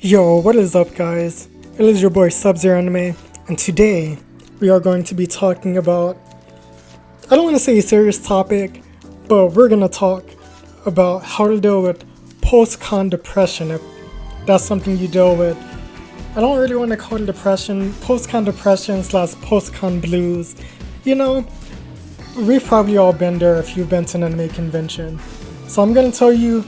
Yo, what is up guys? It is your boy subzeroanime, and today we are going to be talking about, I don't want to say a serious topic, but we're going to talk about how to deal with post-con depression, if that's something you deal with. I don't really want to call it depression, post-con depression / post-con blues. You know, we've probably all been there if you've been to an anime convention. So I'm going to tell you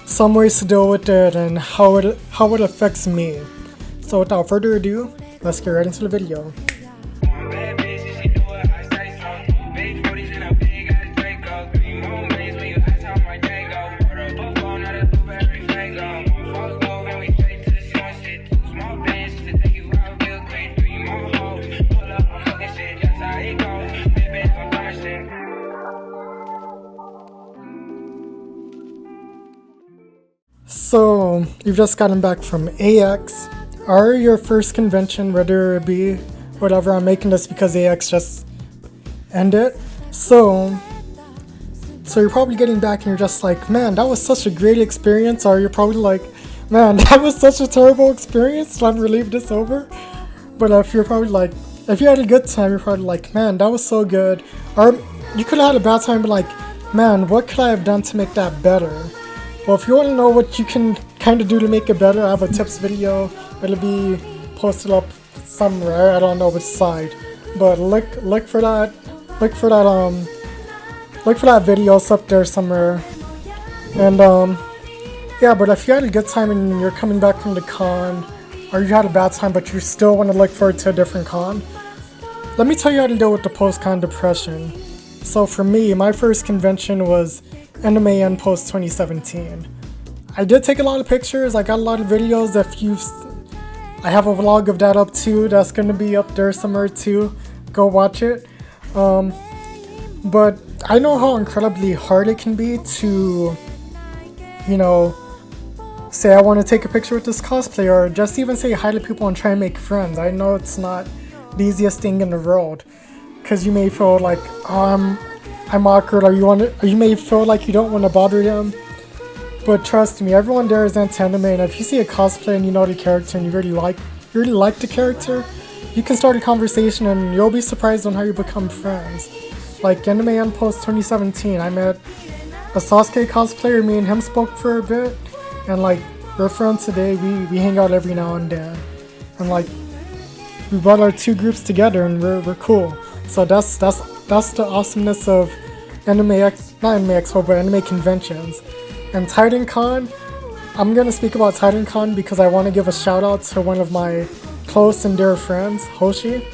some ways to deal with it and how it affects me. So without further ado, let's get right into the video. So, you've just gotten back from AX, or your first convention, whether it be whatever. I'm making this because AX just ended. So you're probably getting back and you're just like, man, that was such a great experience. Or you're probably like, man, that was such a terrible experience. Let me relieve this over. But if you're probably like, if you had a good time, you're probably like, man, that was so good. Or you could have had a bad time, but like, man, what could I have done to make that better? Well, if you want to know what you can kind of do to make it better, I have a tips video. It'll be posted up somewhere. I don't know which side, but look for that. Look for that video. It's up there somewhere. And yeah. But if you had a good time and you're coming back from the con, or you had a bad time but you still want to look forward to a different con, let me tell you how to deal with the post-con depression. So for me, my first convention was Anime and Post 2017. I did take a lot of pictures. I got a lot of videos. I have a vlog of that up too. That's gonna be up there somewhere too. Go watch it. But I know how incredibly hard it can be to, you know, say I want to take a picture with this cosplayer, or just even say hi to people and try and make friends. I know it's not the easiest thing in the world, because you may feel like, oh, I'm awkward, or you may feel like you don't want to bother them. But trust me, everyone there is into anime, and if you see a cosplay and you know the character and you really like the character, you can start a conversation and you'll be surprised on how you become friends. Like Anime and Post 2017, I met a Sasuke cosplayer. Me and him spoke for a bit, and like we're friends today. We hang out every now and then, and like we brought our two groups together and we're cool. So that's the awesomeness of not Anime Expo, but anime conventions. And TitanCon, I'm gonna speak about TitanCon because I want to give a shout out to one of my close and dear friends, Hoshi.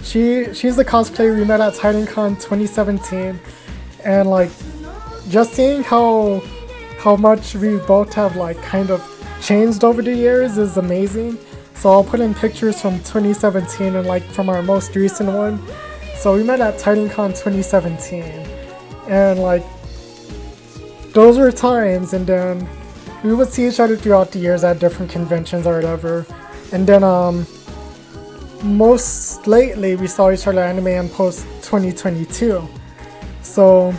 She's the cosplayer we met at TitanCon 2017, and like just seeing how much we both have like kind of changed over the years is amazing. So I'll put in pictures from 2017 and like from our most recent one. So we met at TitanCon 2017, and like those were times, and then we would see each other throughout the years at different conventions or whatever. And then most lately we saw each other at Anime and Post 2022. So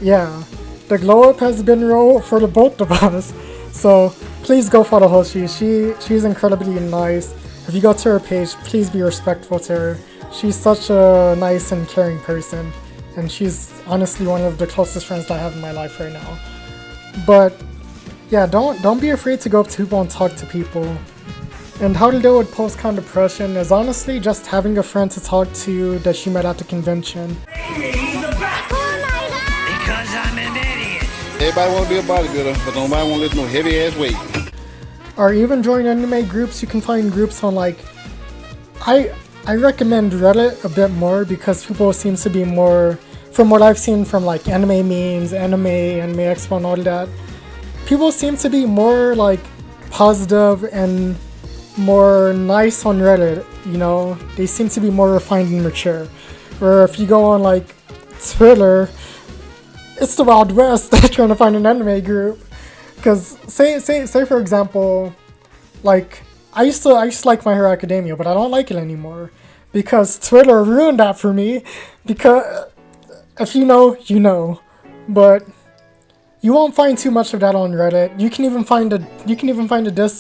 yeah, the glow up has been real for the both of us. So please go follow Hoshi. She's incredibly nice. If you go to her page, please be respectful to her. She's such a nice and caring person, and she's honestly one of the closest friends that I have in my life right now. But yeah, don't be afraid to go up to people and talk to people. And how to deal with post-con depression is honestly just having a friend to talk to that you met at the convention. Because I'm an idiot. Everybody want to be a bodybuilder, but nobody want to lift no heavy ass weight. Or even join anime groups. You can find groups on like, I recommend Reddit a bit more, because people seem to be more, from what I've seen from like anime memes, Anime Expo and all that, people seem to be more like positive and more nice on Reddit, you know? They seem to be more refined and mature. Where if you go on like Twitter, it's the Wild West trying to find an anime group. Because say for example, like I used to like My Hero Academia, but I don't like it anymore because Twitter ruined that for me. Because if you know, you know. But You won't find too much of that on Reddit. You can even find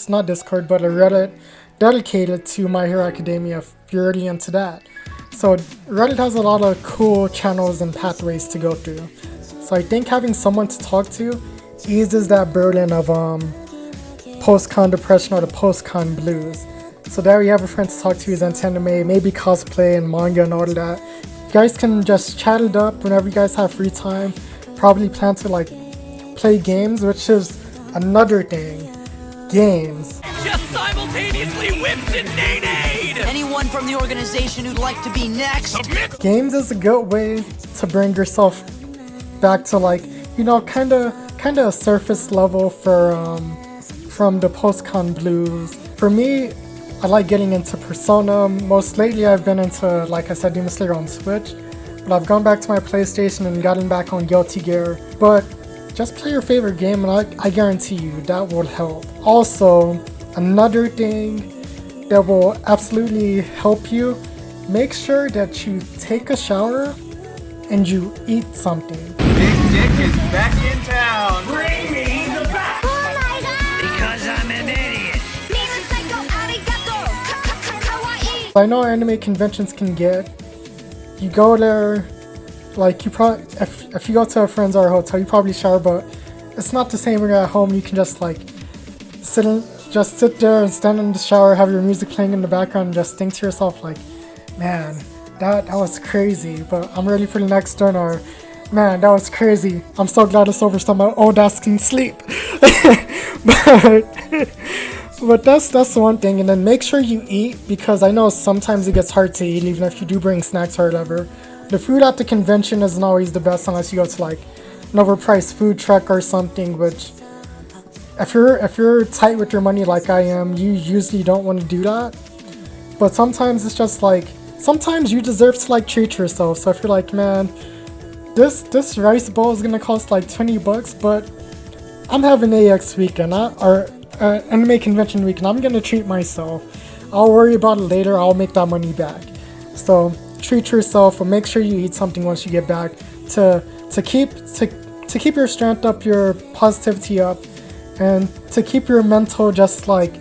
not Discord, but a Reddit dedicated to My Hero Academia if you're already into that. So Reddit has a lot of cool channels and pathways to go through. So I think having someone to talk to eases that burden of post-con depression or the post-con blues. So there you have a friend to talk to who's into anime, maybe cosplay and manga and all of that. You guys can just chat it up whenever you guys have free time. Probably plan to like play games, which is another thing. Games. Just simultaneously whipped and nay-nayed! Anyone from the organization who'd like to be next? Submit! Games is a good way to bring yourself back to like, you know, kind of a surface level for from the post-con blues. For me, I like getting into Persona. Most lately I've been into, like I said, Demon Slayer on Switch. But I've gone back to my PlayStation and gotten back on Guilty Gear. But just play your favorite game and I guarantee you that will help. Also, another thing that will absolutely help you, make sure that you take a shower and you eat something. Big Dick is back in town. Bring me the back! Oh my god! Because I'm an idiot! I know anime conventions can get, you go there, like you probably, if you go to a friend's or a hotel, you probably shower, but it's not the same when you're at home. You can just like sit there and stand in the shower, have your music playing in the background, and just think to yourself like, man, that was crazy, but I'm ready for the next turn, or man, that was crazy. I'm so glad it's over so my old ass can sleep. But that's the one thing. And then make sure you eat, because I know sometimes it gets hard to eat even if you do bring snacks or whatever. The food at the convention isn't always the best unless you go to like an overpriced food truck or something, which if you're tight with your money like I am, you usually don't want to do that. But sometimes it's just like, sometimes you deserve to like treat yourself. So if you're like, man, this rice bowl is gonna cost like $20, but I'm having AX weekend or anime convention weekend, I'm gonna treat myself. I'll worry about it later, I'll make that money back. So treat yourself and make sure you eat something once you get back to keep your strength up, your positivity up, and to keep your mental just like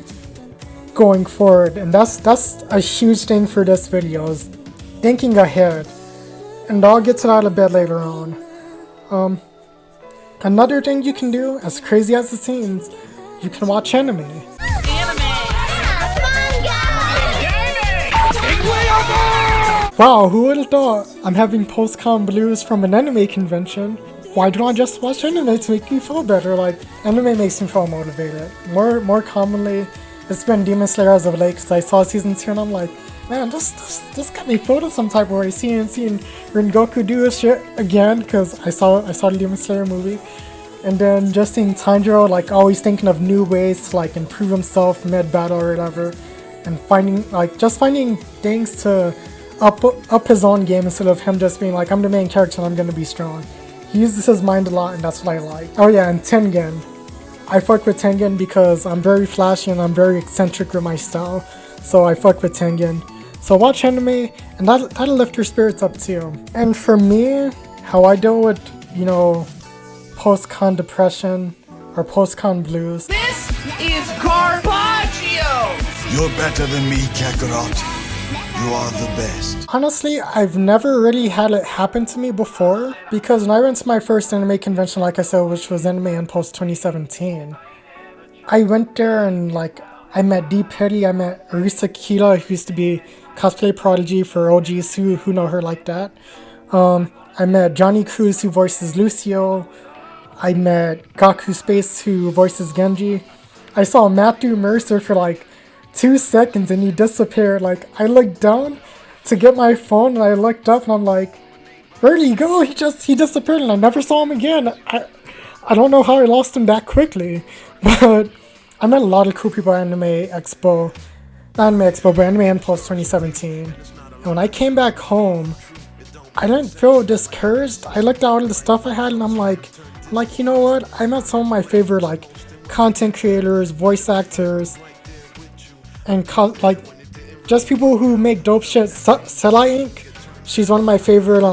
going forward. And that's a huge thing for this video, is thinking ahead. And I'll get to that a bit later on. Another thing you can do, as crazy as it seems, you can watch anime. Wow, who would have thought? I'm having post-con blues from an anime convention. Why don't I just watch anime to make me feel better? Like, anime makes me feel motivated. More commonly, it's been Demon Slayer as of late, because I saw season 2 and I'm like, man, this got me feeling some type of way. Seeing Rengoku do his shit again, because I saw the Demon Slayer movie. And then just seeing Tanjiro like always thinking of new ways to like improve himself mid-battle or whatever. And finding things to up his own game instead of him just being like, I'm the main character and I'm gonna be strong. He uses his mind a lot and that's what I like. Oh yeah, and Tengen. I fuck with Tengen because I'm very flashy and I'm very eccentric with my style. So I fuck with Tengen. So watch anime and that'll lift your spirits up too. And for me, how I deal with, you know, post-con depression or post-con blues. This is Carpaccio! You're better than me, Kakarot. You are the best. Honestly, I've never really had it happen to me before, because when I went to my first anime convention, like I said, which was Anime and Post 2017, I went there and like I met D Petty, I met Arisa Kita, who used to be cosplay prodigy for OGs who know her like that. I met Johnny Cruz, who voices Lucio. I met Gaku Space, who voices Genji. I saw Matthew Mercer for like 2 seconds and he disappeared. Like, I looked down to get my phone and I looked up and I'm like, where'd he go? He disappeared and I never saw him again. I don't know how I lost him that quickly, but I met a lot of cool people at Anime Expo. Not Anime Expo, but Anime and Post 2017. And when I came back home, I didn't feel discouraged. I looked at all the stuff I had and I'm like, you know what? I met some of my favorite like content creators, voice actors, and just people who make dope shit. Sela Inc. She's one of my favorite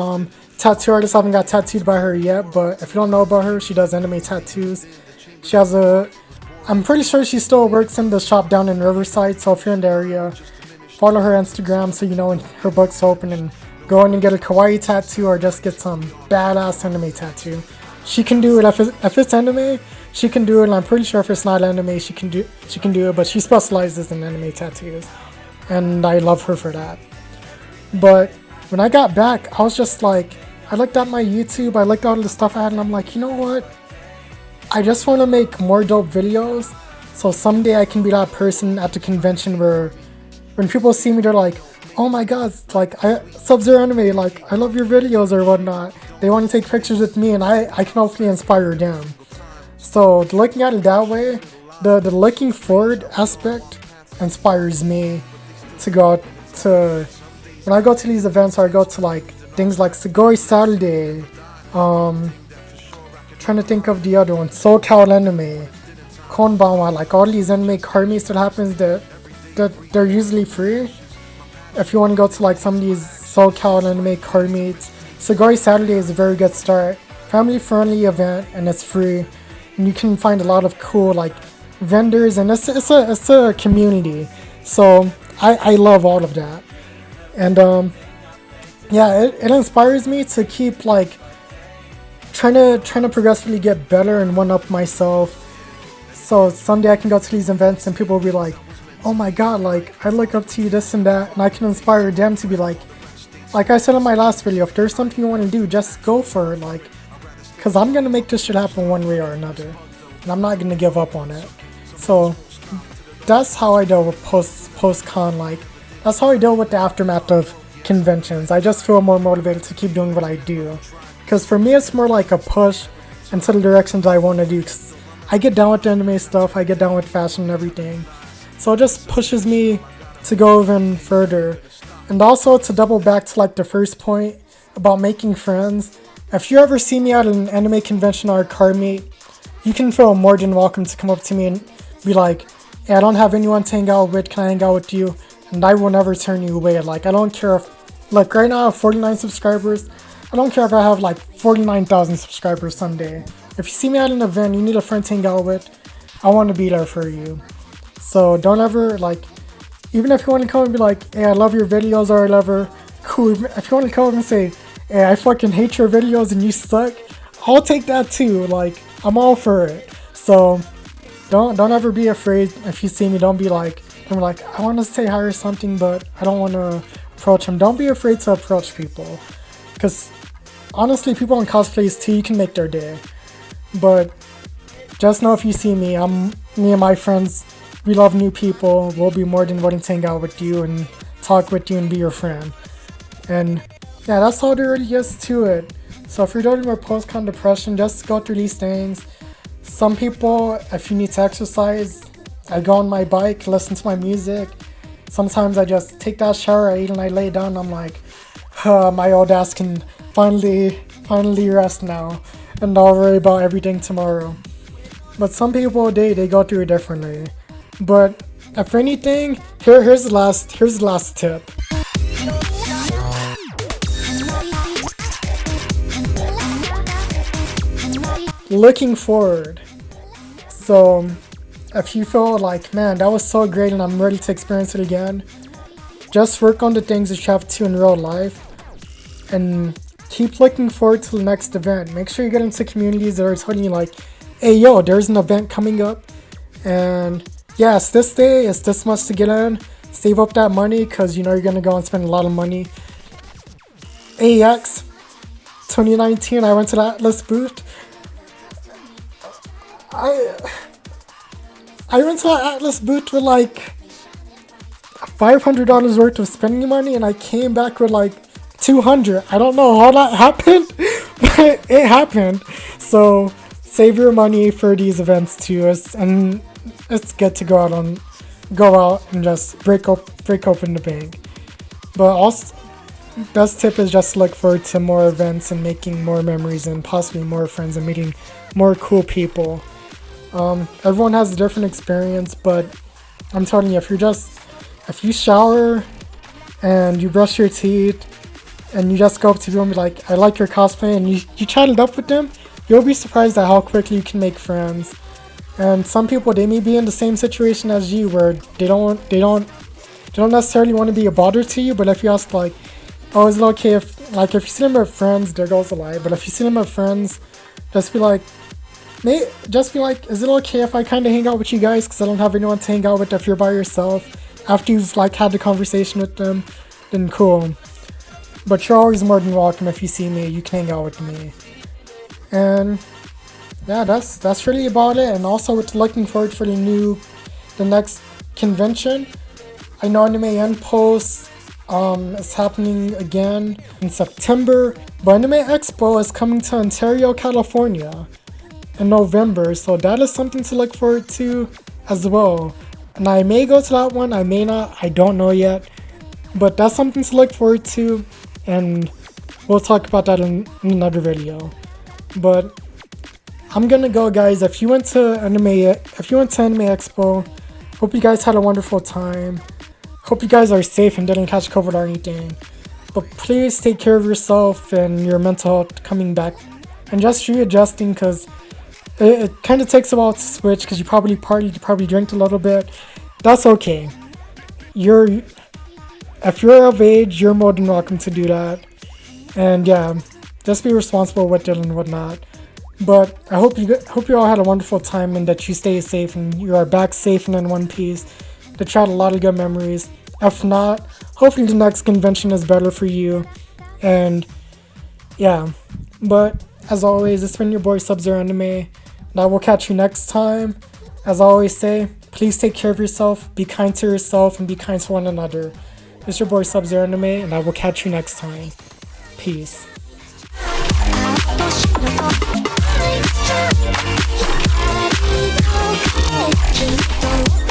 tattoo artist. I haven't got tattooed by her yet, but if you don't know about her, she does anime tattoos. She has I'm pretty sure she still works in the shop down in Riverside, so if you're in the area, follow her Instagram so you know when her book's open and go in and get a kawaii tattoo or just get some badass anime tattoo. She can do it if it's anime, she can do it, and I'm pretty sure if it's not anime, she can do it, but she specializes in anime tattoos, and I love her for that. But when I got back, I was just like, I looked at my YouTube, I looked at all the stuff I had, and I'm like, you know what? I just want to make more dope videos, so someday I can be that person at the convention where when people see me, they're like, oh my god, like, subzeroanime, like, I love your videos or whatnot. They want to take pictures with me, and I can hopefully inspire them. So looking at it that way, the looking forward aspect inspires me to go to, when I go to these events, or I go to like things like Sugoi Saturday, trying to think of the other one, SoCal Anime, Konbanwa, like all these anime card meets that happens that they're usually free. If you want to go to like some of these SoCal Anime card meets, Sugoi Saturday is a very good start. Family friendly event, and it's free. And you can find a lot of cool like vendors, and it's a community. So I love all of that. And yeah, it inspires me to keep like trying to progressively get better and one up myself. So someday I can go to these events and people will be like, oh my god, like I look up to you, this and that, and I can inspire them to be like I said in my last video, if there's something you want to do, just go for it, like, because I'm gonna make this shit happen one way or another, and I'm not gonna give up on it. So that's how I deal with post-con, like that's how I deal with the aftermath of conventions. I just feel more motivated to keep doing what I do, because for me it's more like a push into the directions I want to do. 'Cause I get down with the anime stuff, I get down with fashion and everything, so it just pushes me to go even further. And also to double back to like the first point about making friends, if you ever see me at an anime convention or a card meet, you can feel more than welcome to come up to me and be like, hey, I don't have anyone to hang out with, can I hang out with you? And I will never turn you away. Like, I don't care if, like right now I have 49 subscribers, I don't care if I have like 49,000 subscribers someday. If you see me at an event, you need a friend to hang out with, I want to be there for you. So don't ever, like, even if you want to come and be like, hey, I love your videos, or whatever, cool. If you want to come and say, hey, I fucking hate your videos and you suck, I'll take that too. Like, I'm all for it. So don't ever be afraid. If you see me, don't be like, I want to say hi or something, but I don't want to approach them. Don't be afraid to approach people, because honestly, people in cosplays too, you can make their day. But just know if you see me, me and my friends, we love new people. We'll be more than willing to hang out with you and talk with you and be your friend. And yeah, that's all there really is to it. So if you're dealing with post-con depression, just go through these things. Some people, if you need to exercise, I go on my bike, listen to my music. Sometimes I just take that shower, I eat, and I lay down. I'm like, my old ass can finally rest now, and I'll worry about everything tomorrow. But some people, they go through it differently. But if anything, here's the last tip. Looking forward. So if you feel like, man, that was so great and I'm ready to experience it again, just work on the things that you have to in real life and keep looking forward to the next event. Make sure you get into communities that are telling you like, hey yo, there's an event coming up, and yeah, it's this day, it's this much to get in. Save up that money, because you know you're gonna go and spend a lot of money. AX 2019, I went to the Atlas booth. I went to the Atlas booth with like $500 worth of spending money, and I came back with like 200. I don't know how that happened, but it happened. So save your money for these events too, and it's good to go out and just break open the bank. But also, best tip is just look forward to more events and making more memories and possibly more friends and meeting more cool people. Everyone has a different experience, but I'm telling you, if you shower and you brush your teeth and you just go up to people and be like, I like your cosplay, and you chat it up with them, you'll be surprised at how quickly you can make friends. And some people, they may be in the same situation as you, where they don't necessarily want to be a bother to you, but if you ask like, oh, is it okay if, like, if you see them with friends, there goes the lie, but if you see them with friends, just be like, is it okay if I kind of hang out with you guys, because I don't have anyone to hang out with if you're by yourself, after you've like had the conversation with them, then cool. But you're always more than welcome. If you see me, you can hang out with me. And yeah, that's really about it. And also, with looking forward for the next convention. I know Anime End Post is happening again in September, but Anime Expo is coming to Ontario, California in November, so that is something to look forward to as well. And I may go to that one, I may not, I don't know yet, but that's something to look forward to, and we'll talk about that in another video. But I'm gonna go, guys. If you went to Anime Expo, hope you guys had a wonderful time. Hope you guys are safe and didn't catch COVID or anything. But please take care of yourself and your mental health coming back, and just readjusting, because it kind of takes a while to switch, because you probably partied, you probably drank a little bit. That's okay. If you're of age, you're more than welcome to do that. And yeah, just be responsible with it and whatnot. But I hope you all had a wonderful time, and that you stay safe and you are back safe and in one piece. That you had a lot of good memories. If not, hopefully the next convention is better for you. And yeah, but as always, it's been your boy subzeroanime, and I will catch you next time. As I always say, please take care of yourself, be kind to yourself, and be kind to one another. It's your boy subzeroanime, and I will catch you next time. Peace. Keep on